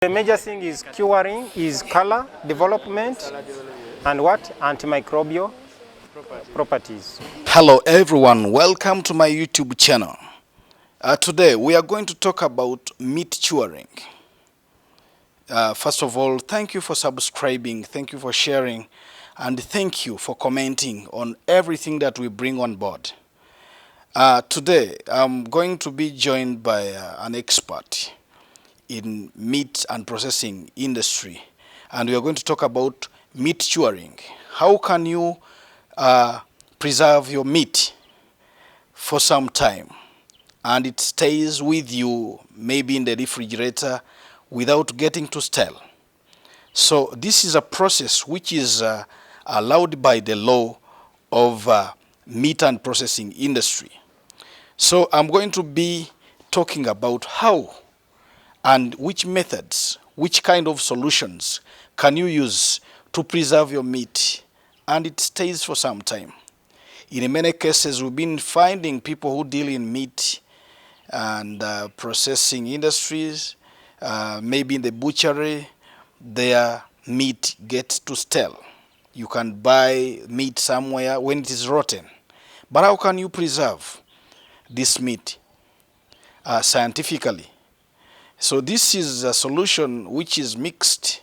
The major thing is curing, is color development, and what? Antimicrobial properties. Hello everyone, welcome to my YouTube channel. Today we are going to talk about meat curing. First of all, thank you for subscribing, thank you for sharing, and thank you for commenting on everything that we bring on board. Today I'm going to be joined by an expert in meat and processing industry, and we are going to talk about meat curing. How can you preserve your meat for some time and it stays with you, maybe in the refrigerator, without getting to stale? So this is a process which is allowed by the law of meat and processing industry. So I'm going to be talking about how and which methods, which kind of solutions can you use to preserve your meat and it stays for some time. In many cases, we've been finding people who deal in meat and processing industries, maybe in the butchery, their meat gets to stale. You can buy meat somewhere when it is rotten. But how can you preserve this meat scientifically? So this is a solution which is mixed.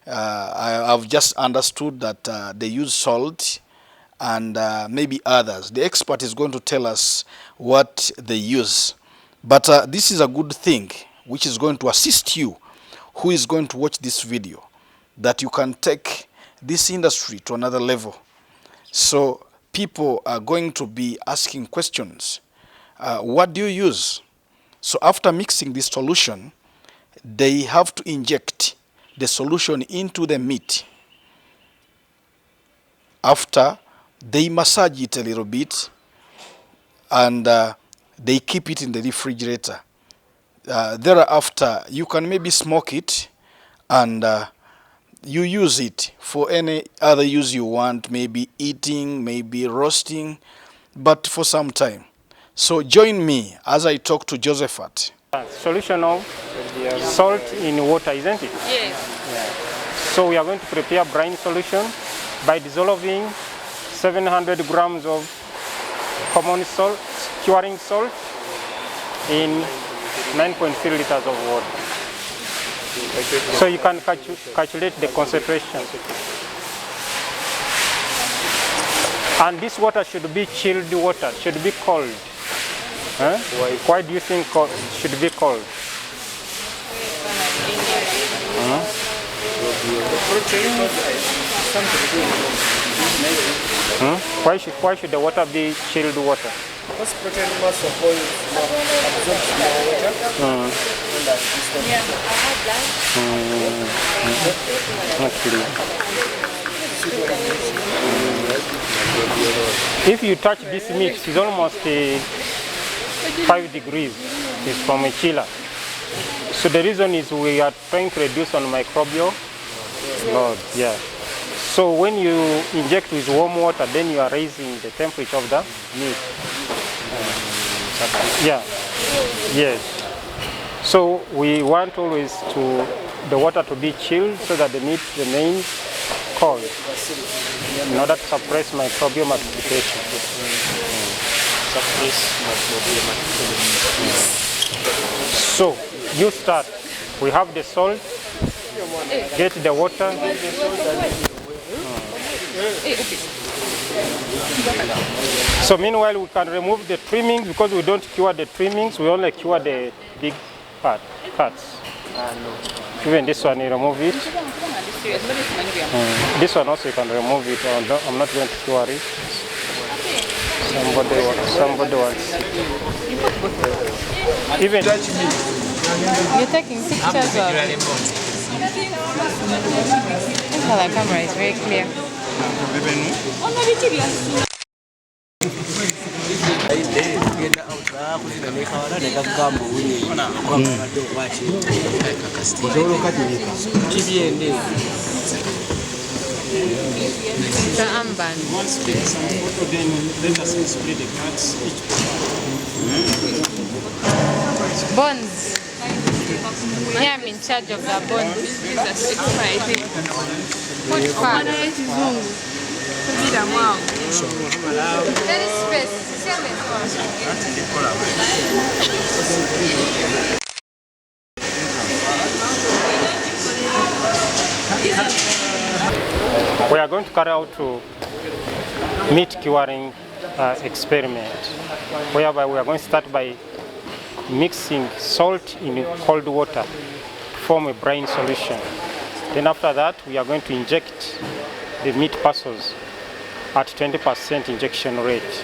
I've just understood that they use salt and maybe others. The expert is going to tell us what they use. But this is a good thing which is going to assist you who is going to watch this video, that you can take this industry to another level. So people are going to be asking questions. What do you use? So after mixing this solution, they have to inject the solution into the meat. After, they massage it a little bit and they keep it in the refrigerator. Thereafter, you can maybe smoke it and you use it for any other use you want, maybe eating, maybe roasting, but for some time. So join me as I talk to Josephat. Solution of salt in water, isn't it? Yes. Yeah. So we are going to prepare brine solution by dissolving 700 grams of common salt, curing salt, in 9.3 liters of water. So you can calculate the concentration. And this water should be chilled water, should be cold. Huh? Why do you think it should be cold? Why should the water be chilled water? Because protein mass of oil absorbs more water. Yeah, I had that. If you touch this meat, it's almost 5 degrees. It's from a chiller. So the reason is we are trying to reduce on microbial load. Yeah. So when you inject with warm water, then you are raising the temperature of the meat. Yeah. Yes. So we want always the water to be chilled so that the meat remains cold in order to suppress microbial multiplication. So you start. We have the salt. Get the water. So meanwhile we can remove the trimmings, because we don't cure the trimmings, we only cure the big parts. Even this one, you remove it. This one also you can remove it. I'm not going to cure it. Somebody wants. Even You're taking pictures of it. This color camera is very clear. The armband. then let us split the cuts each. Buns. Yeah, I'm in charge of the bond. This is a 6 I think. What far? There is We are going to carry out to meat curing experiment, whereby we are going to start by mixing salt in cold water to form a brine solution. Then after that, we are going to inject the meat parcels at 20% injection rate.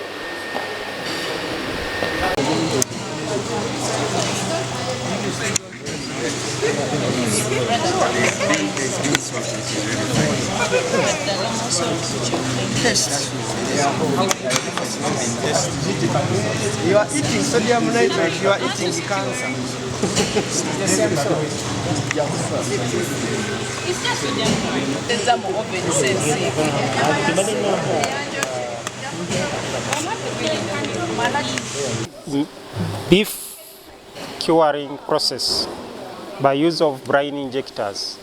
You are eating sodium nitrate, you are eating cancer. Beef curing process by use of brine injectors.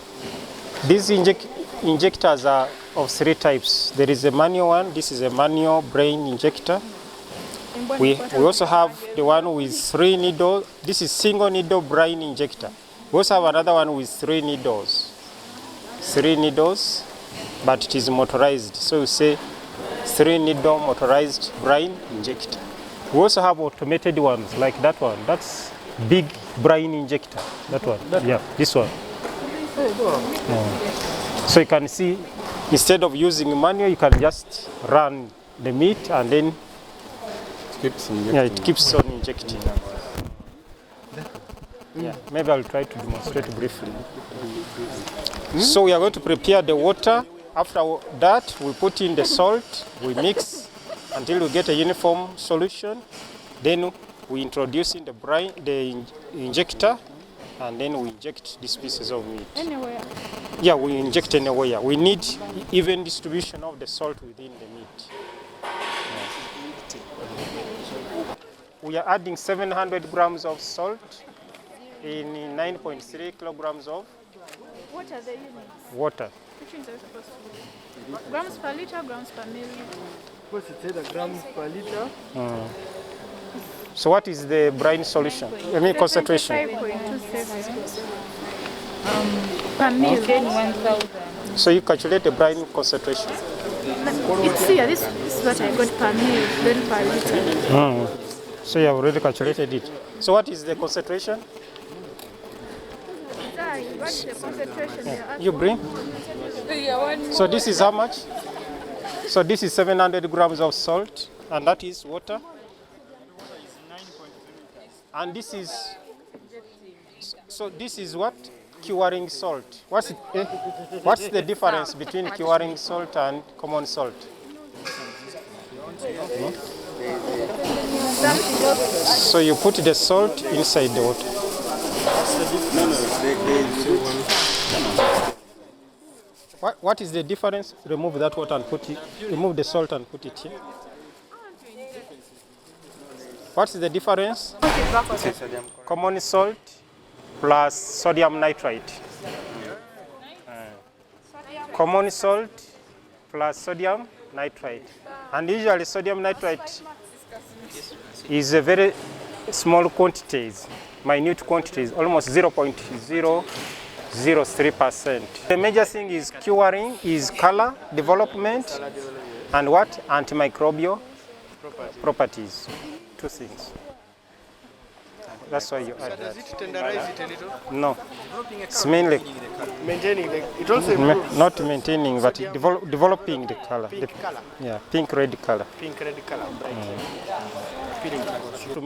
These injectors are of 3 types. There is a manual one. This is a manual brine injector. We also have the one with 3 needles. This is single needle brine injector. We also have another one with 3 needles. 3 needles, but it is motorized. So we say 3 needle motorized brine injector. We also have automated ones like that one. That's big brine injector. That one. Yeah, this one. So you can see, instead of using manual, you can just run the meat and then it keeps on injecting. Yeah, maybe I'll try to demonstrate briefly. So we are going to prepare the water. After that, we put in the salt, we mix until we get a uniform solution. Then we introduce in the brine, the injector, and then we inject these pieces of meat. Anywhere? Yeah, we inject anywhere. We need even distribution of the salt within the meat. We are adding 700 grams of salt in 9.3 kilograms of What are the units? water. Which ones are we supposed to do? Grams per liter, grams per milliliter? What's it, grams per liter? So what is the brine solution? I mean concentration. 5.27 per mil. 1,000. So you calculate the brine concentration. It's here. This is what I got per mil, then per liter. So you have already calculated it. So what is the concentration? Sorry, what's the concentration there? You bring? So this is how much? So this is 700 grams of salt, and that is water. And this is, so this is what? Curing salt. What's the difference between curing salt and common salt? So you put the salt inside the water. What is the difference? Remove that water and put it, remove the salt and put it here. What's the difference? Common salt plus sodium nitrite. Common salt plus sodium nitrite. And usually sodium nitrite is a very small quantities, minute quantities, almost 0.003%. The major thing is curing, is color development, and what? Antimicrobial properties. 2 things. That's why you add that. Does it tenderize it a little? No, it's mainly Maintaining the, it also improves not maintaining, but developing the color. pink color. Yeah, pink red color. Pink red color, bright. Feeling good. To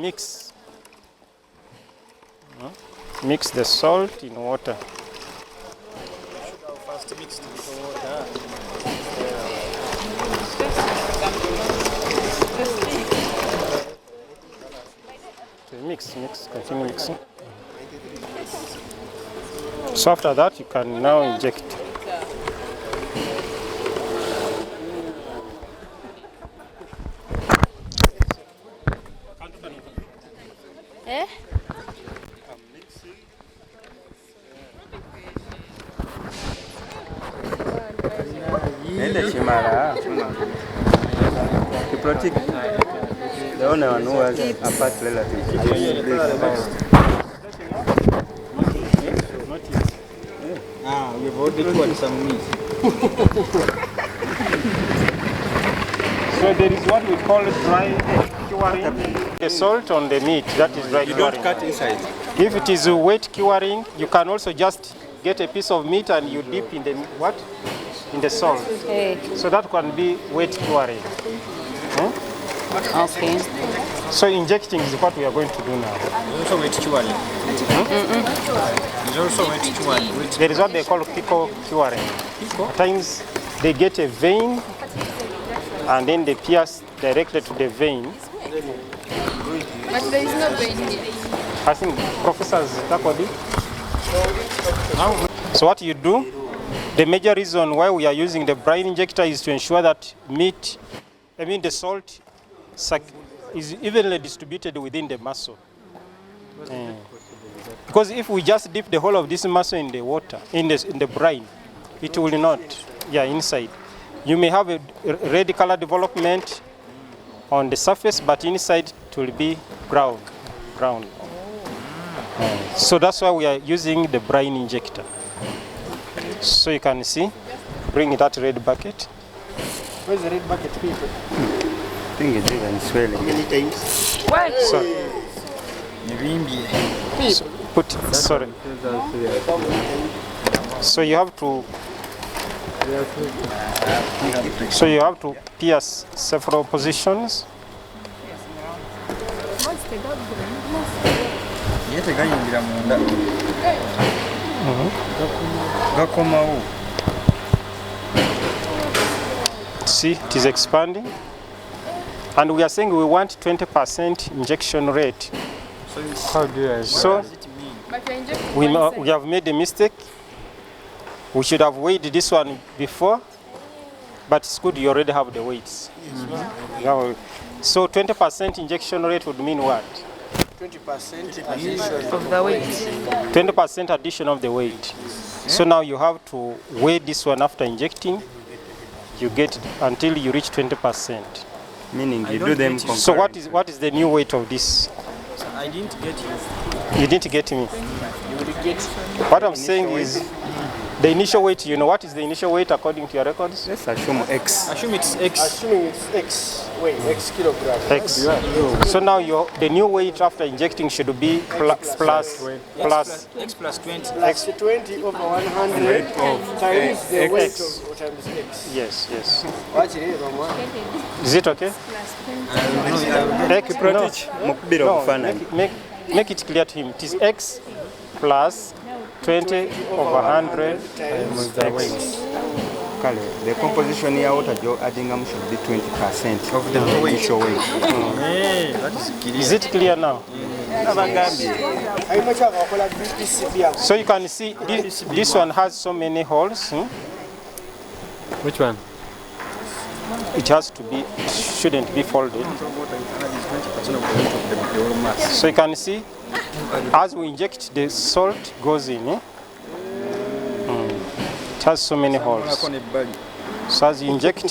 mix the salt in water. First mixed with water. Mix, continue mixing. So after that, you can now inject. Eh? Nende Shimala. To protect the owner who has a part relative. We've already got some meat. So there is what we call dry curing. The salt on the meat, that is dry curing. You don't cut inside. If it is wet curing, you can also just get a piece of meat and you dip in the what? In the salt. Okay. So that can be wet curing. Okay. So injecting is what we are going to do now. Also wet curing. It's also wet curing. There is what they call pico curing. At times they get a vein and then they pierce directly to the vein. But there is no vein here. I think professors tackled it. So what you do, the major reason why we are using the brine injector is to ensure that the salt is evenly distributed within the muscle. Because if we just dip the whole of this muscle in the water, in the brine, it will not, inside. You may have a red color development on the surface, but inside it will be brown. So that's why we are using the brine injector. So you can see, bring that red bucket. Where's the red bucket, people? I think it's even swelling. Many times. So you have to pierce several positions. See, it is expanding. And we are saying we want 20% injection rate. How do I? So we have made a mistake. We should have weighed this one before, but it's good you already have the weights. Now, so 20% injection rate would mean what? 20% addition Of the weight. 20% addition of the weight. So now you have to weigh this one after injecting. You get it until you reach 20%. Meaning you do them concurrently. So what is the new weight of this? I didn't get you. You didn't get me. you will get. What I'm saying is the initial weight, you know what is the initial weight according to your records? Let's assume X. Assume it's X. Assuming it's X weight, X kilograms. X. So now the new weight after injecting should be plus X plus 20. Plus 20 over 100 times the weight of times X. Yes. Watch it, Mama. Is it okay? Make it clear to him. It is X plus 20 over 100 times the weight. The composition here, what you're adding should be 20% of the initial weight. That is clear. Is it clear now? So you can see this one has so many holes. Which one? It shouldn't be folded. So you can see, as we inject, the salt goes in. It has so many holes. So as you inject,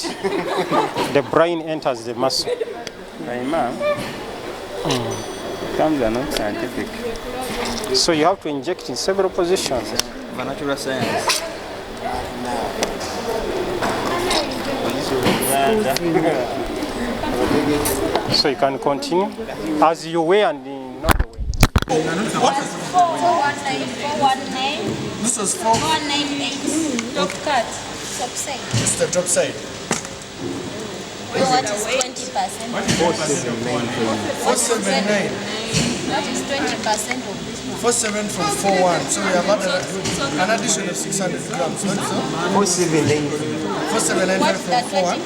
the brine enters the muscle. Terms are not scientific. So you have to inject in several positions. Natural science. So you can continue as you weigh and not weigh. 419. This was 498. Top cut. Top side. It's the top side. What is 20%? 479. What is 20% of this one? 47 from 41. So we have added an addition of 600 grams. What's that? 479 What's from the 41. 20% of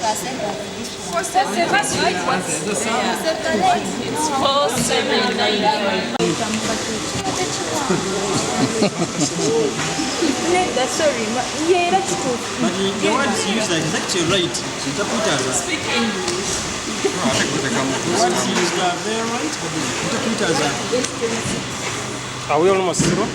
this one? It's 479. But the words used is actually right. Interpreters speak English. The words used are very right, but the interpreters Are we almost through?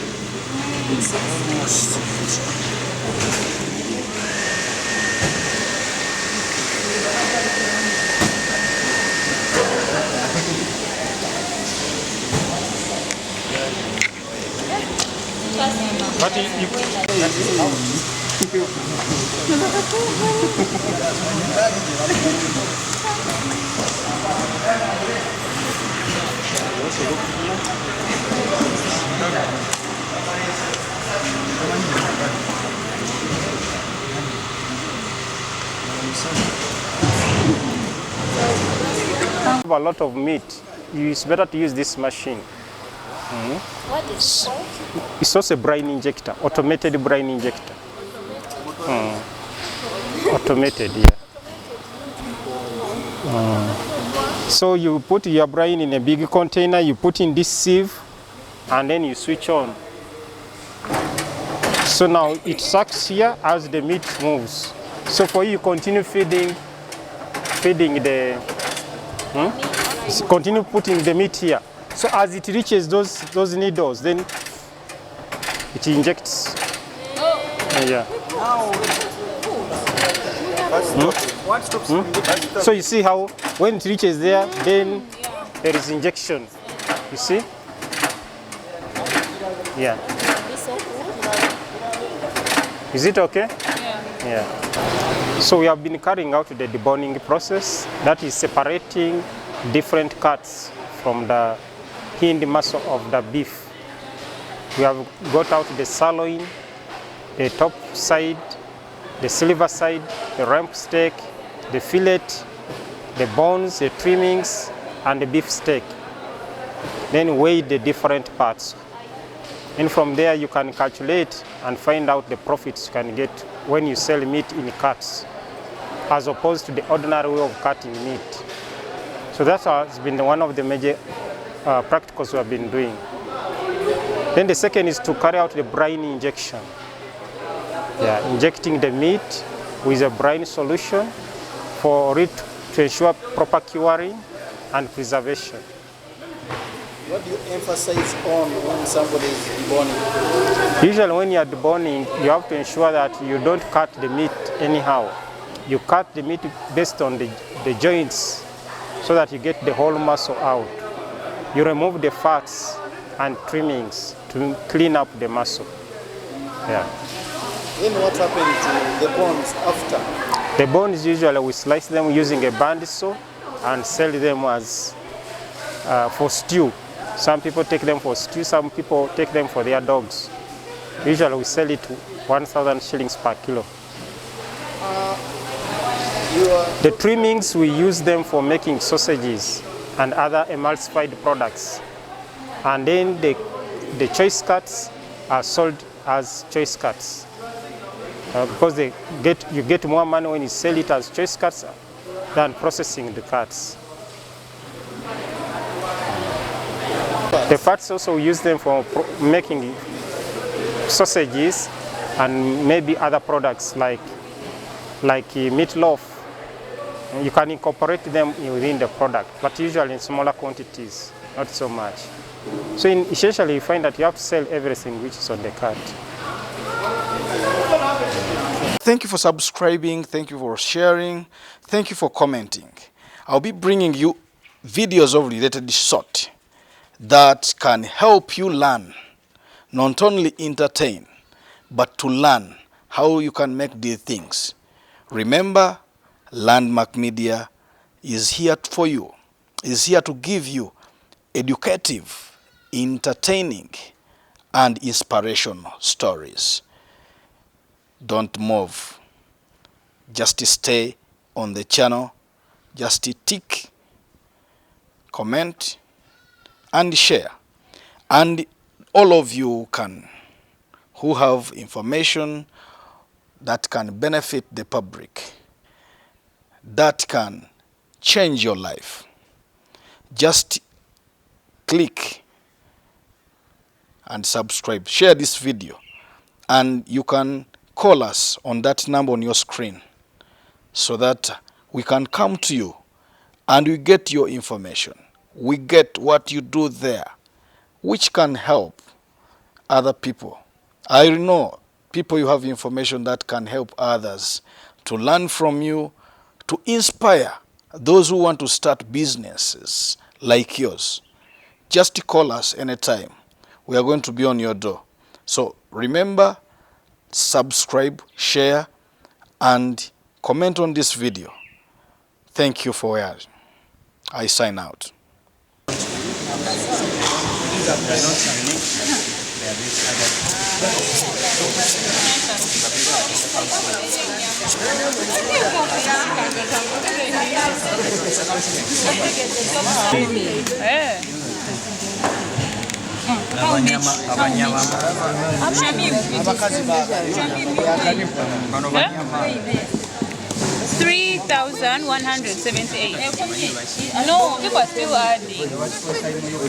Have a lot of meat. It's better to use this machine. What is it called? It's also a brine injector, automated brine injector. Automated, yeah. So you put your brine in a big container, you put in this sieve, and then you switch on. So now it sucks here as the meat moves. So for you, continue feeding the, continue putting the meat here. So as it reaches those needles, then it injects. Yeah. What stops So you see how when it reaches there, then there is injection. You see? Yeah. Is it okay? Yeah. So we have been carrying out the deboning process, that is separating different cuts from the hind muscle of the beef. We have got out the sirloin, the top side, the silver side, the rump steak, the fillet, the bones, the trimmings, and the beef steak. Then weigh the different parts. And from there you can calculate and find out the profits you can get when you sell meat in cuts, as opposed to the ordinary way of cutting meat. So that has been one of the major practicals we have been doing. Then the second is to carry out the brine injection. Yeah, injecting the meat with a brine solution for it to ensure proper curing and preservation. What do you emphasize on when somebody is deboning? Usually when you are deboning, you have to ensure that you don't cut the meat anyhow. You cut the meat based on the joints so that you get the whole muscle out. You remove the fats and trimmings to clean up the muscle. Yeah. Then what happened to the bones after? The bones usually we slice them using a bandsaw and sell them as for stew. Some people take them for stew, some people take them for their dogs. Usually we sell it to 1,000 shillings per kilo. The trimmings, we use them for making sausages and other emulsified products. And then the choice cuts are sold as choice cuts. Because you get more money when you sell it as choice cuts than processing the cuts. The fats also we use them for making sausages and maybe other products like meatloaf. You can incorporate them within the product, but usually in smaller quantities, not so much. So essentially you find that you have to sell everything which is on the cart. Thank you for subscribing, thank you for sharing, thank you for commenting. I'll be bringing you videos of related sort that can help you learn, not only entertain, but to learn how you can make these things. Remember, Landmark Media is here for you, is here to give you educative, entertaining, and inspirational stories. Don't move. Just stay on the channel. Just tick, comment, and share. And all of you who have information that can benefit the public, that can change your life, just click and subscribe. Share this video, and you can call us on that number on your screen so that we can come to you and we get your information. We get what you do there, which can help other people. I know people, you have information that can help others to learn from you, to inspire those who want to start businesses like yours. Just call us anytime. We are going to be on your door. So remember, subscribe, share, and comment on this video. Thank you for watching. I sign out. $3,178. No, people are still adding.